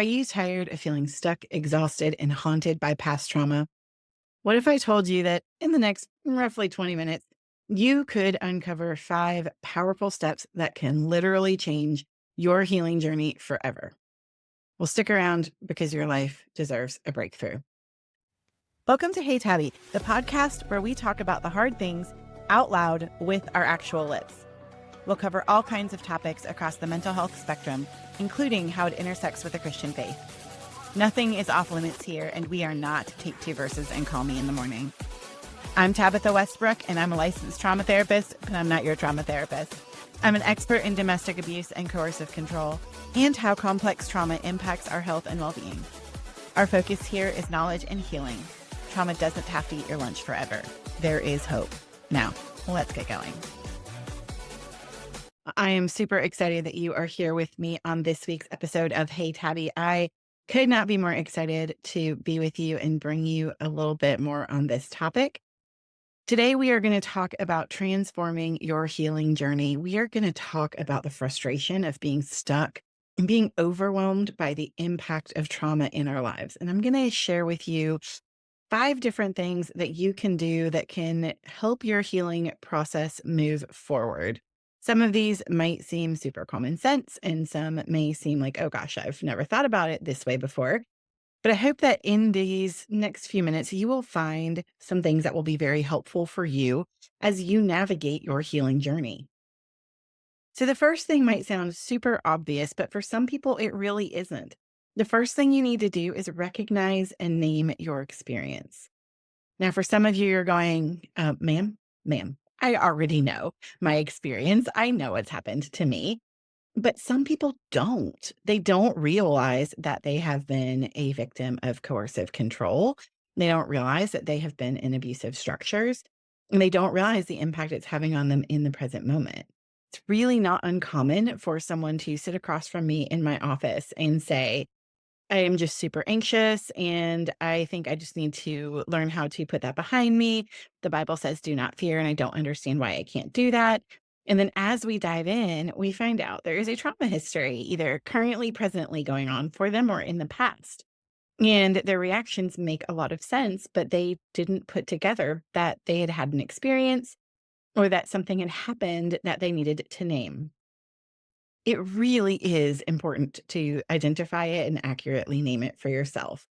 Are you tired of feeling stuck, exhausted, and haunted by past trauma? What if I told you that in the next roughly 20 minutes, you could uncover 5 powerful steps that can literally change your healing journey forever? Well, stick around because your life deserves a breakthrough. Welcome to Hey Tabby, the podcast where we talk about the hard things out loud with our actual lips. We'll cover all kinds of topics across the mental health spectrum, including how it intersects with the Christian faith. Nothing is off limits here, and we are not take 2 verses and call me in the morning. I'm Tabitha Westbrook, and I'm a licensed trauma therapist, but I'm not your trauma therapist. I'm an expert in domestic abuse and coercive control, and how complex trauma impacts our health and well-being. Our focus here is knowledge and healing. Trauma doesn't have to eat your lunch forever. There is hope. Now, let's get going. I am super excited that you are here with me on this week's episode of Hey Tabby. I could not be more excited to be with you and bring you a little bit more on this topic. Today, we are going to talk about transforming your healing journey. We are going to talk about the frustration of being stuck and being overwhelmed by the impact of trauma in our lives. And I'm going to share with you 5 different things that you can do that can help your healing process move forward. Some of these might seem super common sense, and some may seem like, oh gosh, I've never thought about it this way before. But I hope that in these next few minutes, you will find some things that will be very helpful for you as you navigate your healing journey. So the first thing might sound super obvious, but for some people, it really isn't. The first thing you need to do is recognize and name your experience. Now, for some of you, you're going, ma'am, I already know my experience. I know what's happened to me. But some people don't. They don't realize that they have been a victim of coercive control. They don't realize that they have been in abusive structures. And they don't realize the impact it's having on them in the present moment. It's really not uncommon for someone to sit across from me in my office and say, I am just super anxious, and I think I just need to learn how to put that behind me. The Bible says, do not fear, and I don't understand why I can't do that. And then as we dive in, we find out there is a trauma history, either currently, presently going on for them or in the past. And their reactions make a lot of sense, but they didn't put together that they had had an experience or that something had happened that they needed to name. It really is important to identify it and accurately name it for yourself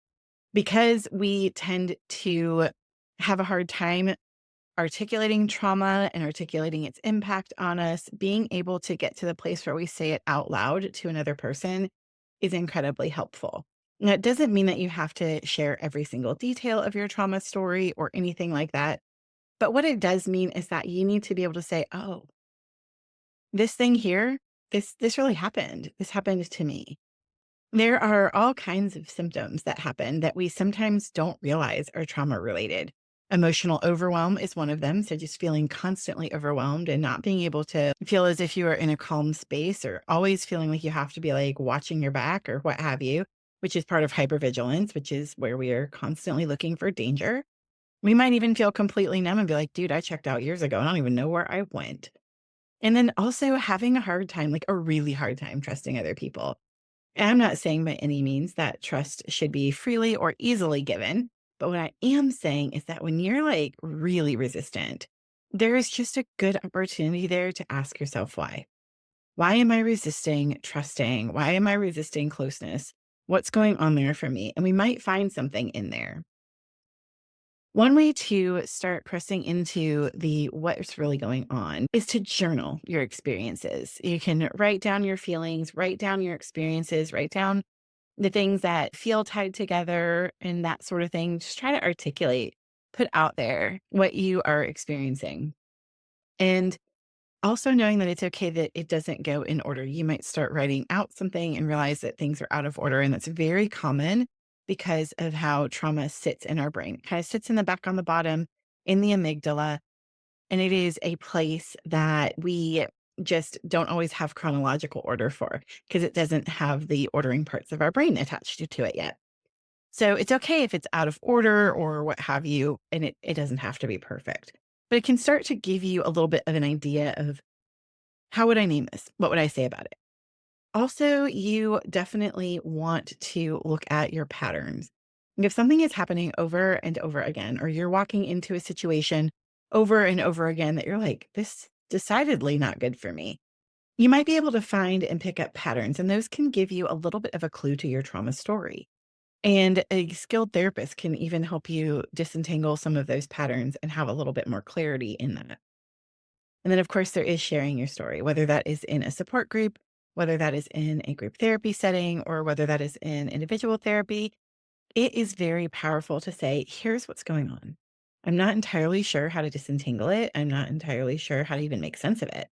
because we tend to have a hard time articulating trauma and articulating its impact on us. Being able to get to the place where we say it out loud to another person is incredibly helpful. Now, it doesn't mean that you have to share every single detail of your trauma story or anything like that. But what it does mean is that you need to be able to say, oh, this thing here, this really happened. This happened to me. There are all kinds of symptoms that happen that we sometimes don't realize are trauma related. Emotional overwhelm is one of them. So just feeling constantly overwhelmed and not being able to feel as if you are in a calm space, or always feeling like you have to be like watching your back or what have you, which is part of hypervigilance, which is where we are constantly looking for danger. We might even feel completely numb and be like, dude, I checked out years ago. I don't even know where I went. And then also having a hard time, like a really hard time trusting other people. And I'm not saying by any means that trust should be freely or easily given. But what I am saying is that when you're like really resistant, there is just a good opportunity there to ask yourself why. Why am I resisting trusting? Why am I resisting closeness? What's going on there for me? And we might find something in there. One way to start pressing into the what's really going on is to journal your experiences. You can write down your feelings, write down your experiences, write down the things that feel tied together and that sort of thing. Just try to articulate, put out there what you are experiencing. And also knowing that it's okay that it doesn't go in order. You might start writing out something and realize that things are out of order. And that's very common because of how trauma sits in our brain. It kind of sits in the back on the bottom in the amygdala. And it is a place that we just don't always have chronological order for because it doesn't have the ordering parts of our brain attached to it yet. So it's okay if it's out of order or what have you, and it doesn't have to be perfect. But it can start to give you a little bit of an idea of how would I name this? What would I say about it? Also, you definitely want to look at your patterns. If something is happening over and over again, or you're walking into a situation over and over again that you're like, this decidedly not good for me, you might be able to find and pick up patterns, and those can give you a little bit of a clue to your trauma story. And a skilled therapist can even help you disentangle some of those patterns and have a little bit more clarity in that. And then, of course, there is sharing your story, whether that is in a support group, whether that is in a group therapy setting, or whether that is in individual therapy. It is very powerful to say, here's what's going on. I'm not entirely sure how to disentangle it. I'm not entirely sure how to even make sense of it,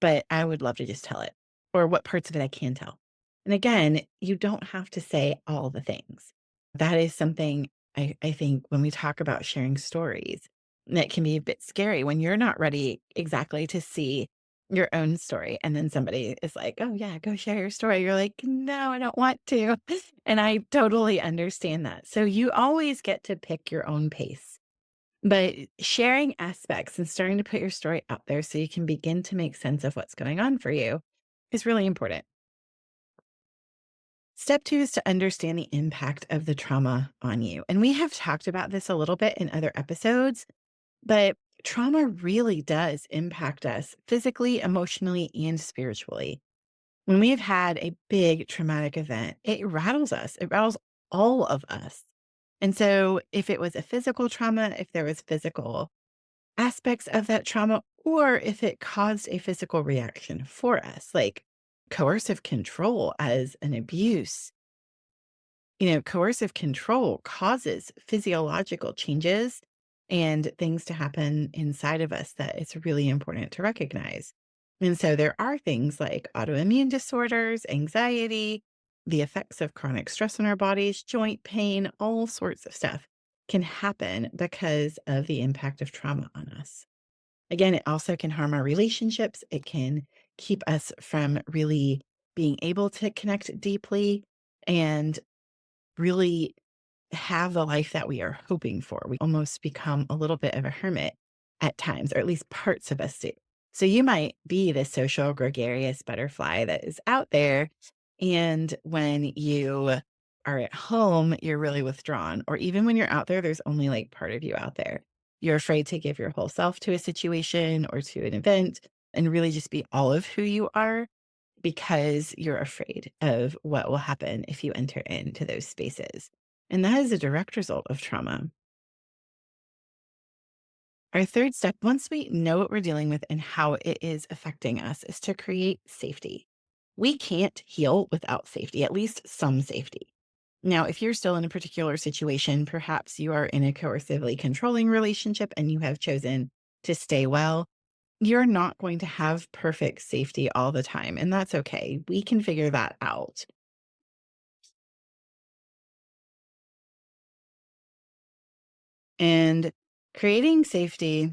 but I would love to just tell it, or what parts of it I can tell. And again, you don't have to say all the things. That is something I think when we talk about sharing stories, that can be a bit scary when you're not ready exactly to see your own story. And then somebody is like, oh, yeah, go share your story. You're like, no, I don't want to. And I totally understand that. So you always get to pick your own pace. But sharing aspects and starting to put your story out there so you can begin to make sense of what's going on for you is really important. Step two is to understand the impact of the trauma on you. And we have talked about this a little bit in other episodes, but trauma really does impact us physically, emotionally, and spiritually. When we've had a big traumatic event, it rattles us, it rattles all of us. And so, if it was a physical trauma, if there was physical aspects of that trauma, or if it caused a physical reaction for us, like coercive control as an abuse. Coercive control causes physiological changes and things to happen inside of us that it's really important to recognize. And so there are things like autoimmune disorders, anxiety, the effects of chronic stress on our bodies, joint pain, all sorts of stuff can happen because of the impact of trauma on us. Again, it also can harm our relationships. It can keep us from really being able to connect deeply and really have the life that we are hoping for. We almost become a little bit of a hermit at times, or at least parts of us do. So you might be the social gregarious butterfly that is out there. And when you are at home, you're really withdrawn. Or even when you're out there, there's only like part of you out there. You're afraid to give your whole self to a situation or to an event and really just be all of who you are because you're afraid of what will happen if you enter into those spaces. And that is a direct result of trauma. Our third step, once we know what we're dealing with and how it is affecting us, is to create safety. We can't heal without safety, at least some safety. Now, if you're still in a particular situation, perhaps you are in a coercively controlling relationship and you have chosen to stay well, you're not going to have perfect safety all the time. And that's okay. We can figure that out. And creating safety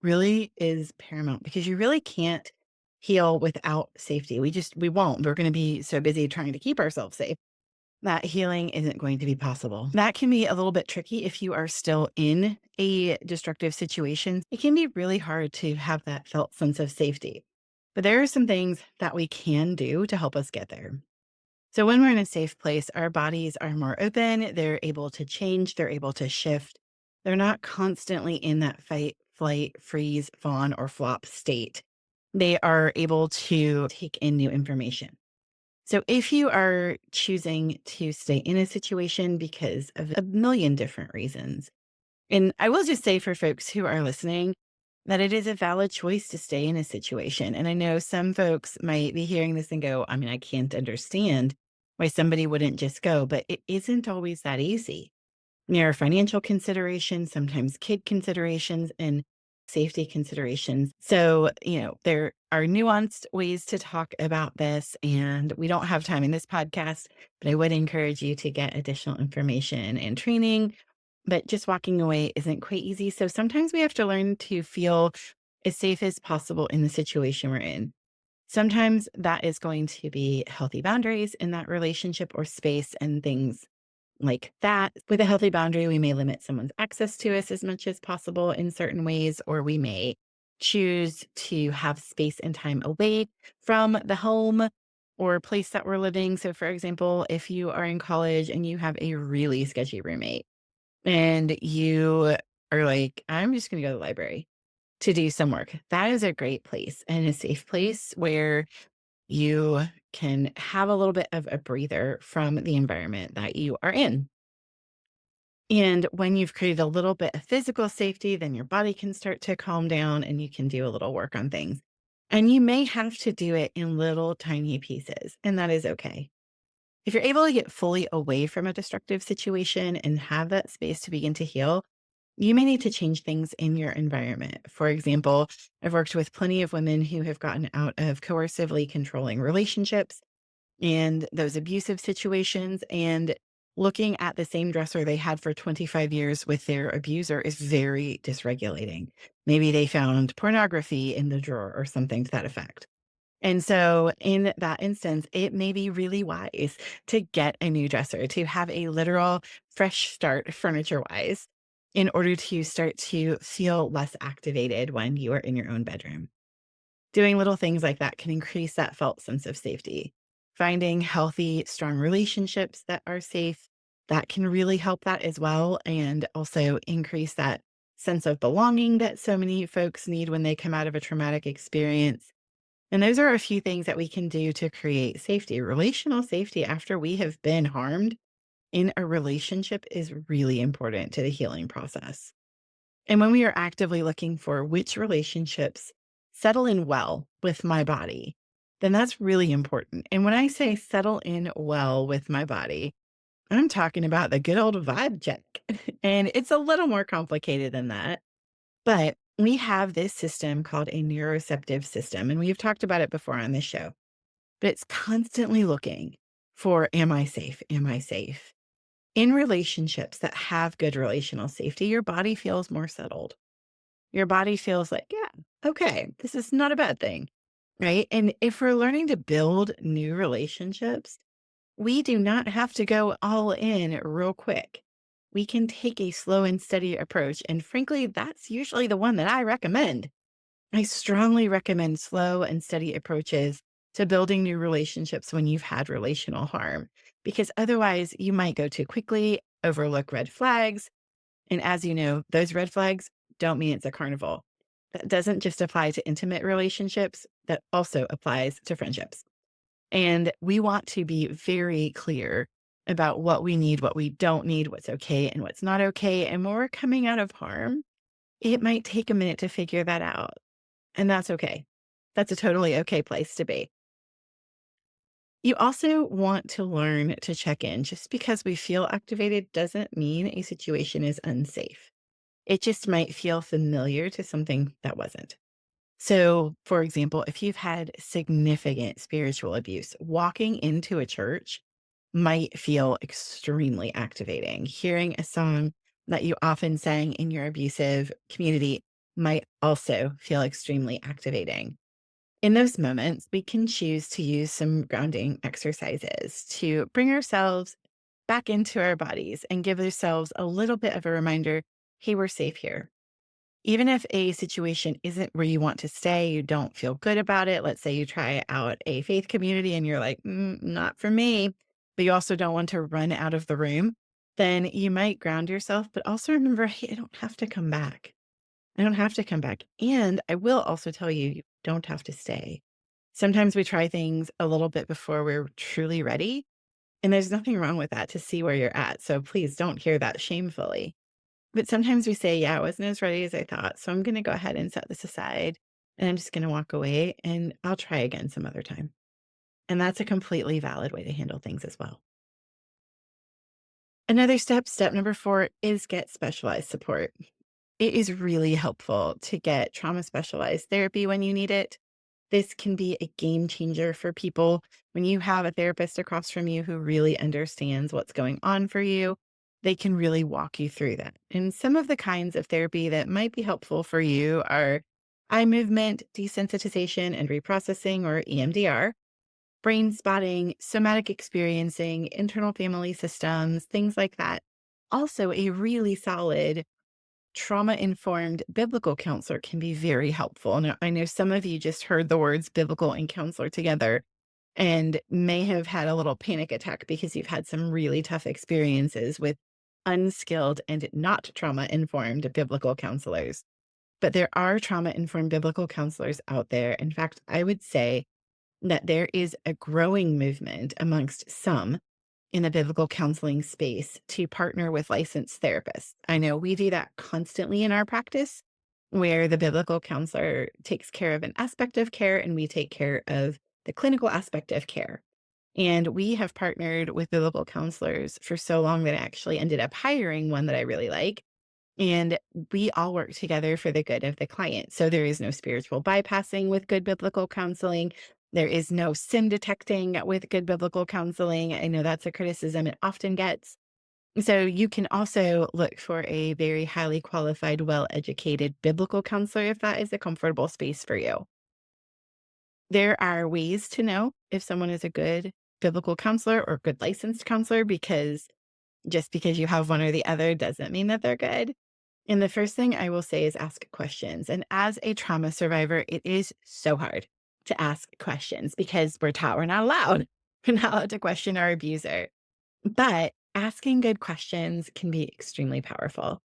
really is paramount because you really can't heal without safety. We won't. We're going to be so busy trying to keep ourselves safe that healing isn't going to be possible. That can be a little bit tricky if you are still in a destructive situation. It can be really hard to have that felt sense of safety. But there are some things that we can do to help us get there. So when we're in a safe place, our bodies are more open, they're able to change, they're able to shift. They're not constantly in that fight, flight, freeze, fawn, or flop state. They are able to take in new information. So if you are choosing to stay in a situation because of a million different reasons, and I will just say for folks who are listening that it is a valid choice to stay in a situation. And I know some folks might be hearing this and go, I mean, I can't understand why somebody wouldn't just go, but it isn't always that easy. There are financial considerations, sometimes kid considerations, and safety considerations. So, there are nuanced ways to talk about this, and we don't have time in this podcast, but I would encourage you to get additional information and training. But just walking away isn't quite easy. So sometimes we have to learn to feel as safe as possible in the situation we're in. Sometimes that is going to be healthy boundaries in that relationship or space and things like that. With a healthy boundary, we may limit someone's access to us as much as possible in certain ways, or we may choose to have space and time away from the home or place that we're living. So, for example, if you are in college and you have a really sketchy roommate and you are like, I'm just going to go to the library to do some work, that is a great place and a safe place where you can have a little bit of a breather from the environment that you are in. And when you've created a little bit of physical safety, then your body can start to calm down and you can do a little work on things. And you may have to do it in little tiny pieces, and that is okay. If you're able to get fully away from a destructive situation and have that space to begin to heal, you may need to change things in your environment. For example, I've worked with plenty of women who have gotten out of coercively controlling relationships and those abusive situations, and looking at the same dresser they had for 25 years with their abuser is very dysregulating. Maybe they found pornography in the drawer or something to that effect. And so, in that instance, it may be really wise to get a new dresser, to have a literal fresh start furniture wise, in order to start to feel less activated when you are in your own bedroom. Doing little things like that can increase that felt sense of safety. Finding healthy, strong relationships that are safe, that can really help that as well, and also increase that sense of belonging that so many folks need when they come out of a traumatic experience. And those are a few things that we can do to create safety. Relational safety after we have been harmed in a relationship is really important to the healing process. And when we are actively looking for which relationships settle in well with my body, then that's really important. And when I say settle in well with my body, I'm talking about the good old vibe check. And it's a little more complicated than that. But we have this system called a neuroceptive system, and we've talked about it before on this show. But it's constantly looking for, am I safe? Am I safe? In relationships that have good relational safety, your body feels more settled. Your body feels like, yeah, okay, this is not a bad thing. Right. And if we're learning to build new relationships, we do not have to go all in real quick. We can take a slow and steady approach. And frankly, that's usually the one that I recommend. I strongly recommend slow and steady approaches to building new relationships when you've had relational harm, because otherwise you might go too quickly, overlook red flags. And as you know, those red flags don't mean it's a carnival. That doesn't just apply to intimate relationships, that also applies to friendships. And we want to be very clear about what we need, what we don't need, what's okay and what's not okay. And when we're coming out of harm, it might take a minute to figure that out. And that's okay. That's a totally okay place to be. You also want to learn to check in. Just because we feel activated doesn't mean a situation is unsafe. It just might feel familiar to something that wasn't. So, for example, if you've had significant spiritual abuse, walking into a church might feel extremely activating. Hearing a song that you often sang in your abusive community might also feel extremely activating. In those moments, we can choose to use some grounding exercises to bring ourselves back into our bodies and give ourselves a little bit of a reminder, hey, we're safe here. Even if a situation isn't where you want to stay, you don't feel good about it. Let's say you try out a faith community and you're like, not for me, but you also don't want to run out of the room, then you might ground yourself, but also remember, hey, I don't have to come back. I don't have to come back. And I will also tell you, you don't have to stay. Sometimes we try things a little bit before we're truly ready. And there's nothing wrong with that to see where you're at. So please don't hear that shamefully. But sometimes we say, yeah, I wasn't as ready as I thought. So I'm going to go ahead and set this aside and I'm just going to walk away and I'll try again some other time. And that's a completely valid way to handle things as well. Another step, step number 4, is get specialized support. It is really helpful to get trauma specialized therapy when you need it. This can be a game changer for people when you have a therapist across from you who really understands what's going on for you. They can really walk you through that. And some of the kinds of therapy that might be helpful for you are eye movement, desensitization and reprocessing, or EMDR, brain spotting, somatic experiencing, internal family systems, things like that. Also, a really solid trauma informed biblical counselor can be very helpful. Now, I know some of you just heard the words biblical and counselor together. and may have had a little panic attack because you've had some really tough experiences with unskilled and not trauma informed biblical counselors. But there are trauma informed biblical counselors out there. In fact, I would say that there is a growing movement amongst some in the biblical counseling space to partner with licensed therapists. I know we do that constantly in our practice, where the biblical counselor takes care of an aspect of care and we take care of the clinical aspect of care. And we have partnered with biblical counselors for so long that I actually ended up hiring one that I really like. And we all work together for the good of the client. So there is no spiritual bypassing with good biblical counseling. There is no sin detecting with good biblical counseling. I know that's a criticism it often gets. So you can also look for a very highly qualified, well-educated biblical counselor if that is a comfortable space for you. There are ways to know if someone is a good biblical counselor or good licensed counselor because just because you have one or the other doesn't mean that they're good. And the first thing I will say is ask questions. And as a trauma survivor, it is so hard to ask questions because we're taught we're not allowed. We're not allowed to question our abuser. But asking good questions can be extremely powerful.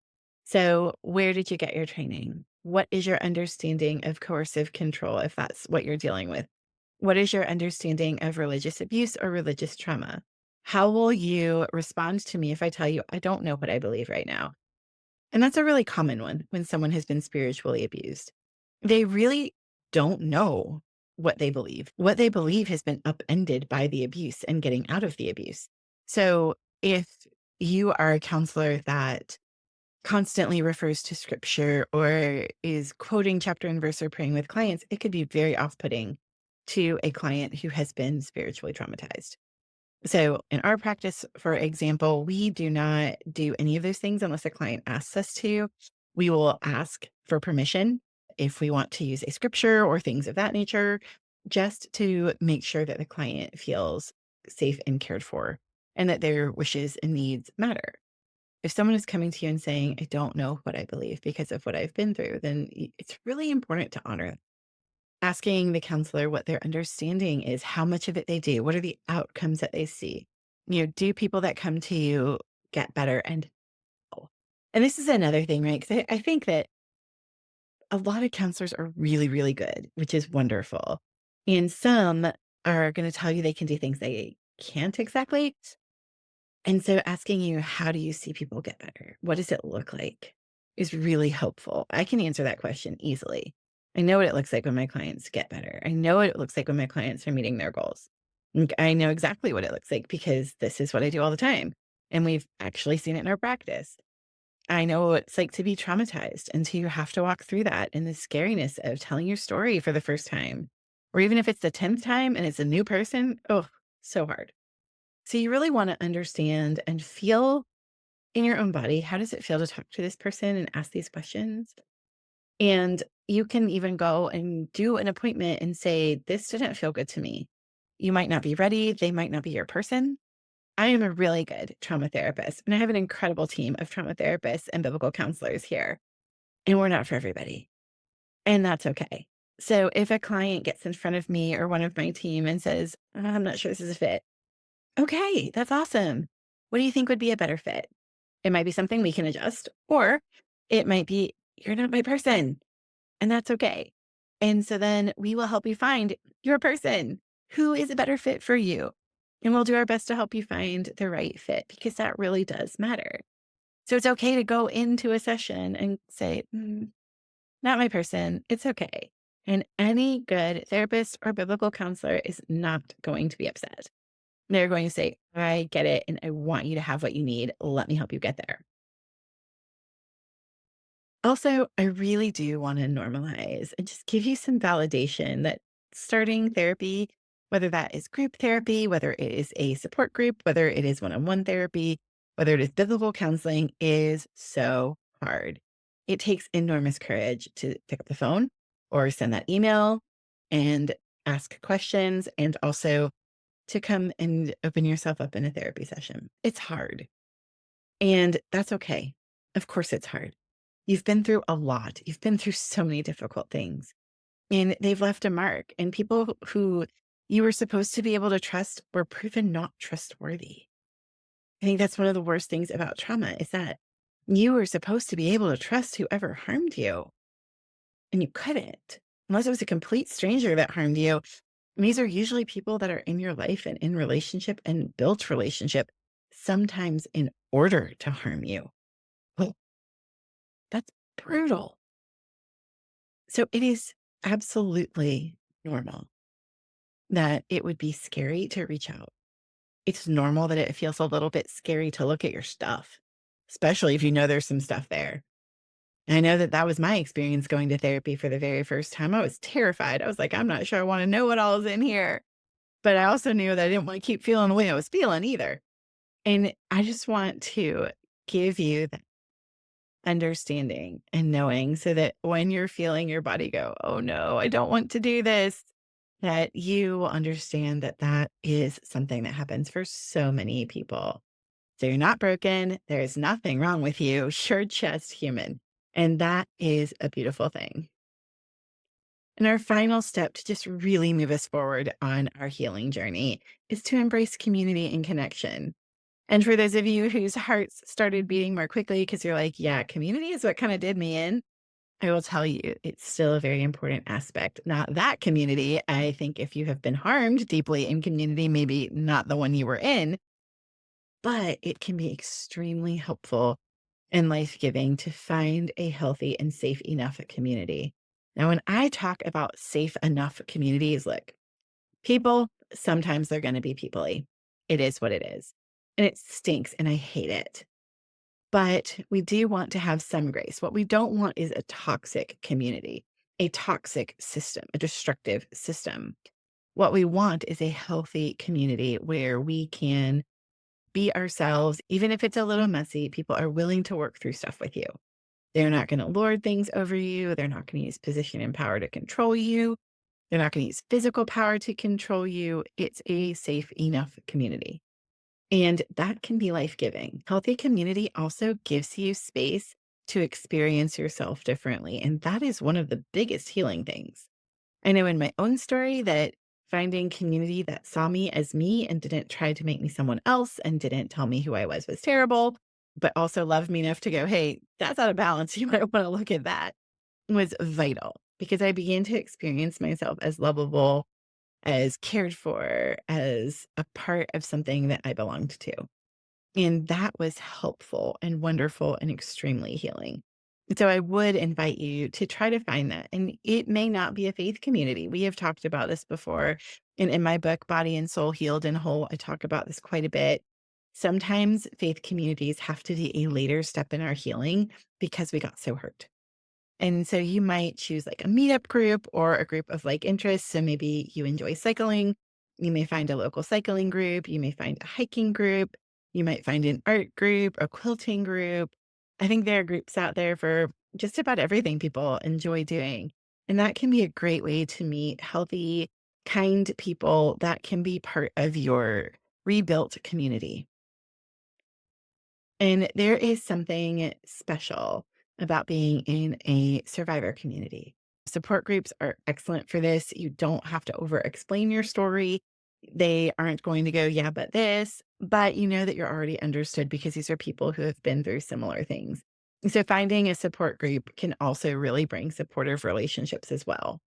So, where did you get your training? What is your understanding of coercive control if that's what you're dealing with? What is your understanding of religious abuse or religious trauma? How will you respond to me if I tell you I don't know what I believe right now? And that's a really common one when someone has been spiritually abused. They really don't know what they believe. What they believe has been upended by the abuse and getting out of the abuse. So if you are a counselor that constantly refers to scripture or is quoting chapter and verse or praying with clients, it could be very off putting to a client who has been spiritually traumatized. So in our practice, for example, we do not do any of those things unless a client asks us to. We will ask for permission if we want to use a scripture or things of that nature, just to make sure that the client feels safe and cared for and that their wishes and needs matter. If someone is coming to you and saying, I don't know what I believe because of what I've been through, then it's really important to honor asking the counselor what their understanding is, how much of it they do, what are the outcomes that they see? Do people that come to you get better? And oh, and this is another thing, right? Because I think that a lot of counselors are really, really good, which is wonderful. And some are going to tell you they can do things they can't exactly. And so asking you, how do you see people get better? What does it look like? Is really helpful. I can answer that question easily. I know what it looks like when my clients get better. I know what it looks like when my clients are meeting their goals. I know exactly what it looks like because this is what I do all the time. And we've actually seen it in our practice. I know what it's like to be traumatized and to have to walk through that and the scariness of telling your story for the first time. Or even if it's the 10th time and it's a new person, oh, so hard. So you really want to understand and feel in your own body, how does it feel to talk to this person and ask these questions? And you can even go and do an appointment and say, this didn't feel good to me. You might not be ready. They might not be your person. I am a really good trauma therapist, and I have an incredible team of trauma therapists and biblical counselors here. And we're not for everybody. And that's okay. So if a client gets in front of me or one of my team and says, I'm not sure this is a fit, okay, that's awesome. What do you think would be a better fit? It might be something we can adjust, or it might be, you're not my person, and that's okay. And so then we will help you find your person who is a better fit for you. And we'll do our best to help you find the right fit because that really does matter. So it's okay to go into a session and say, not my person. It's okay. And any good therapist or biblical counselor is not going to be upset. They're going to say, I get it. And I want you to have what you need. Let me help you get there. Also, I really do want to normalize and just give you some validation that starting therapy, whether that is group therapy, whether it is a support group, whether it is one on one therapy, whether it is biblical counseling, is so hard. It takes enormous courage to pick up the phone or send that email and ask questions and also to come and open yourself up in a therapy session. It's hard. And that's okay. Of course, it's hard. You've been through a lot. You've been through so many difficult things, and they've left a mark. And people who, you were supposed to be able to trust were proven not trustworthy. I think that's one of the worst things about trauma is that you were supposed to be able to trust whoever harmed you, and you couldn't unless it was a complete stranger that harmed you. And these are usually people that are in your life and in relationship and built relationship, sometimes in order to harm you. Well, that's brutal. So it is absolutely normal that it would be scary to reach out. It's normal that it feels a little bit scary to look at your stuff, especially if you know there's some stuff there. And I know that that was my experience going to therapy for the very first time. I was terrified. I was like, I'm not sure I want to know what all is in here. But I also knew that I didn't want to keep feeling the way I was feeling either. And I just want to give you that understanding and knowing so that when you're feeling your body go, oh no, I don't want to do this, that you will understand that that is something that happens for so many people. So you're not broken. There is nothing wrong with you. You're just human. And that is a beautiful thing. And our final step to just really move us forward on our healing journey is to embrace community and connection. And for those of you whose hearts started beating more quickly because you're like, yeah, community is what kind of did me in, I will tell you it's still a very important aspect. Not that community. I think if you have been harmed deeply in community, maybe not the one you were in, but it can be extremely helpful and life-giving to find a healthy and safe enough community. Now, when I talk about safe enough communities, look, people, sometimes they're going to be people-y. It is what it is. And it stinks and I hate it. But we do want to have some grace. What we don't want is a toxic community, a toxic system, a destructive system. What we want is a healthy community where we can be ourselves, even if it's a little messy. People are willing to work through stuff with you. They're not going to lord things over you. They're not going to use position and power to control you. They're not going to use physical power to control you. It's a safe enough community. And that can be life giving. Healthy community also gives you space to experience yourself differently. And that is one of the biggest healing things. I know in my own story that finding community that saw me as me and didn't try to make me someone else and didn't tell me who I was terrible, but also loved me enough to go, hey, that's out of balance. You might want to look at that was vital because I began to experience myself as lovable, as cared for, as a part of something that I belonged to. And that was helpful and wonderful and extremely healing. So I would invite you to try to find that. And it may not be a faith community. We have talked about this before. And in my book, Body and Soul Healed and Whole, I talk about this quite a bit. Sometimes faith communities have to be a later step in our healing because we got so hurt. And so you might choose like a meetup group or a group of like interests. So maybe you enjoy cycling. You may find a local cycling group. You may find a hiking group. You might find an art group, a quilting group. I think there are groups out there for just about everything people enjoy doing. And that can be a great way to meet healthy, kind people that can be part of your rebuilt community. And there is something special about being in a survivor community. Support groups are excellent for this. You don't have to over explain your story. They aren't going to go, yeah, but this, but you know that you're already understood because these are people who have been through similar things. So finding a support group can also really bring supportive relationships as well.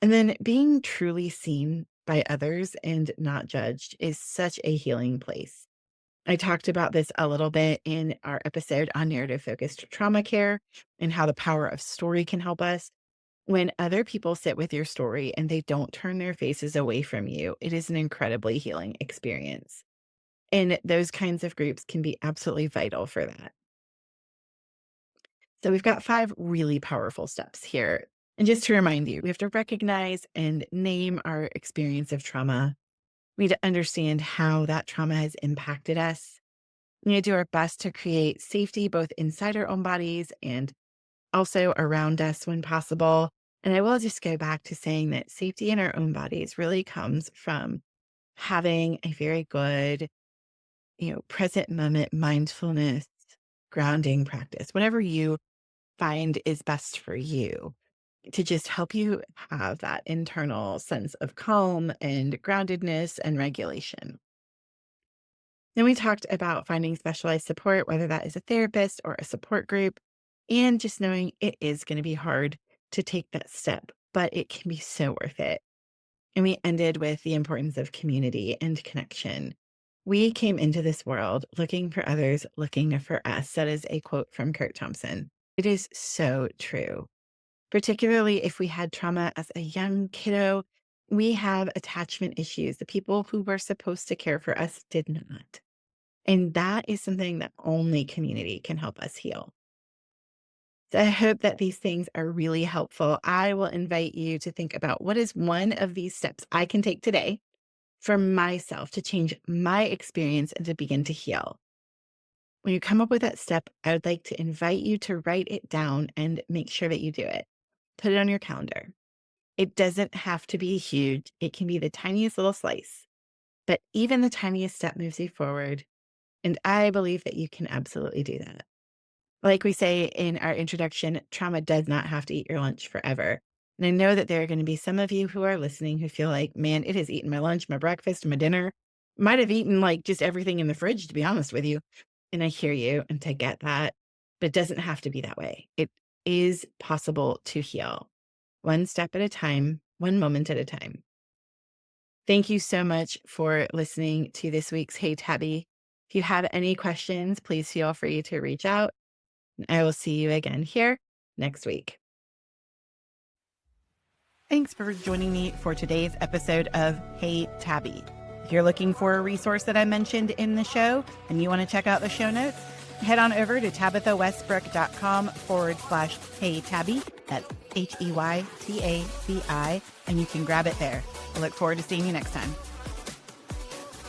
And then being truly seen by others and not judged is such a healing place. I talked about this a little bit in our episode on narrative focused trauma care and how the power of story can help us. When other people sit with your story and they don't turn their faces away from you, it is an incredibly healing experience. And those kinds of groups can be absolutely vital for that. So we've got 5 really powerful steps here. And just to remind you, we have to recognize and name our experience of trauma. We need to understand how that trauma has impacted us. We need to do our best to create safety both inside our own bodies and also around us when possible. And I will just go back to saying that safety in our own bodies really comes from having a very good, present moment mindfulness grounding practice, whatever you find is best for you. to just help you have that internal sense of calm and groundedness and regulation. Then we talked about finding specialized support, whether that is a therapist or a support group, and just knowing it is going to be hard to take that step, but it can be so worth it. And we ended with the importance of community and connection. We came into this world looking for others, looking for us. That is a quote from Kurt Thompson. It is so true, particularly if we had trauma as a young kiddo. We have attachment issues. The people who were supposed to care for us did not. And that is something that only community can help us heal. So I hope that these things are really helpful. I will invite you to think about what is one of these steps I can take today for myself to change my experience and to begin to heal. When you come up with that step, I would like to invite you to write it down and make sure that you do it. Put it on your calendar. It doesn't have to be huge. It can be the tiniest little slice, but even the tiniest step moves you forward. And I believe that you can absolutely do that. Like we say in our introduction, trauma does not have to eat your lunch forever. And I know that there are going to be some of you who are listening who feel like, man, it has eaten my lunch, my breakfast, my dinner. Might have eaten like just everything in the fridge, to be honest with you. And I hear you and I get that, but it doesn't have to be that way. It is possible to heal one step at a time, one moment at a time. Thank you so much for listening to this week's Hey Tabby. If you have any questions, please feel free to reach out. I will see you again here next week. Thanks for joining me for today's episode of Hey Tabby. If you're looking for a resource that I mentioned in the show and you want to check out the show notes, head on over to tabithawestbrook.com/Hey Tabby. That's HEYTABI, and you can grab it there. I look forward to seeing you next time.